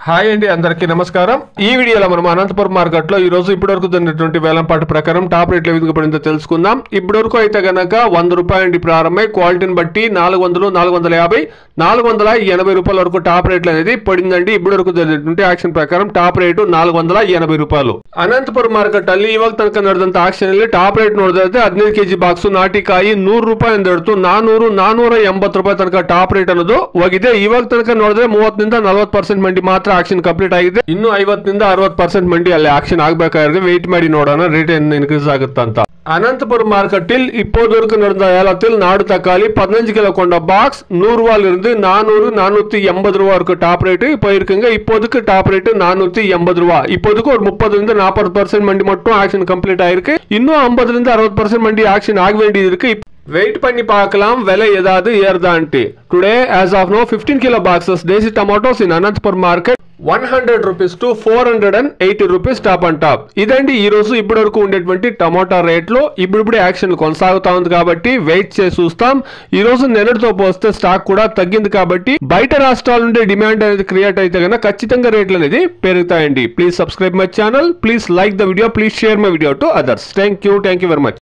Hi అండి, అందరికీ నమస్కారం. ఈ వీడియోలో మనం అనంతపురం మార్కెట్లో ఈ రోజు ఇప్పటివరకు జరిగినటువంటి వేలంపాట ప్రకారం టాప్ రేట్లు ఏ విధంగా పడిందో తెలుసుకుందాం. ఇప్పటివరకు అయితే గనక 100 రూపాయల నుండి ప్రారంభమై క్వాలిటీని బట్టి 400, 450, 480 రూపాయల వరకు టాప్ రేట్లు అనేది పడిందండి. ఇప్పటివరకు జరిగినటువంటి యాక్షన్ ప్రకారం టాప్ ರೇಟು 480 ರೂಪಾಯಿ. ಅನಂತಪುರ ಮಾರ್ಕೆಟ್ ಅಲ್ಲಿ ಇವಾಗ ತನಕ ನಡೆದಂತ ಆಕ್ಷನ್ ಅಲ್ಲಿ ಟಾಪ್ ರೇಟ್ ನೋಡಿದ್ರೆ 15 kg ಬಾಕ್ಸ್ ನಾಟಿಕಾಯಿ 100 ರೂಪಾಯಿ ಎಂದು 400, 480 ರೂಪಾಯಿ ತನಕ ಟಾಪ್ ರೇಟ್ ಅನ್ನೋದು ಹೋಗಿದೆ. ಇವಾಗ ತನಕ ನೋಡಿದ್ರೆ 30 ನಿಂದ 40% ಮಂಡಿ ಮಾತ್ರ ಆಕ್ಷನ್ ಕಂಪ್ಲೀಟ್ ಆಗಿದೆ. ಇನ್ನು 50 ನಿಂದ 60% ಮಂಡಿ ಅಲ್ಲಿ ಆಕ್ಷನ್ ಆಗಬೇಕಾಗಿದೆ. ವೆಯ್ಟ್ ಮಾಡಿ ನೋಡೋಣ ರೇಟ್ ಏನು ಇನ್ಕ್ರೀಸ್ ಆಗುತ್ತೆ ಅಂತ. அனந்தபுரம் மார்க்கெட்டில் இப்போது நடந்த ஏலத்தில் நாடு தக்காளி 15 கிலோ கொண்ட பாக்ஸ் 100 ரூபாயிலிருந்து 400, 480 ரூபா வரைக்கும் டாப் ரேட்டு போயிருக்குங்க. இப்போதுக்கு டாப் ரேட்டு 480 ரூபா. இப்போதுக்கு ஒரு 30 40% மண்டி மட்டும் ஆக்ஷன் கம்ப்ளீட் ஆயிருக்கு. இன்னும் 50 60% மண்டி ஆக்ஷன் ஆக வேண்டியது இருக்கு. வெயிட் பண்ணி பார்க்கலாம் விலை ஏதாவது ஏறுதான்ட்டு. Today as of now 15 kilo boxes desi tomatoes in Anantapur market 100 rupees to 480 rupees top and top. ఇదండి ఈ రోజు ఇప్పటి వరకు ఉండేటువంటి టమాటా రేట్లు. ఇప్పుడిప్పుడే యాక్షన్ కొనసాగుతా ఉంది కాబట్టి వెయిట్ చేసి చూస్తాం. ఈ రోజు నిన్నటితో పోస్తే స్టాక్ కూడా తగ్గింది కాబట్టి బయట రాష్ట్రాల నుండి డిమాండ్ అనేది క్రియేట్ అయితే కనుక ఖచ్చితంగా రేట్లు అనేది పెరుగుతాయండి. Please subscribe my channel, please like the video, please share my video to others. Thank you very much.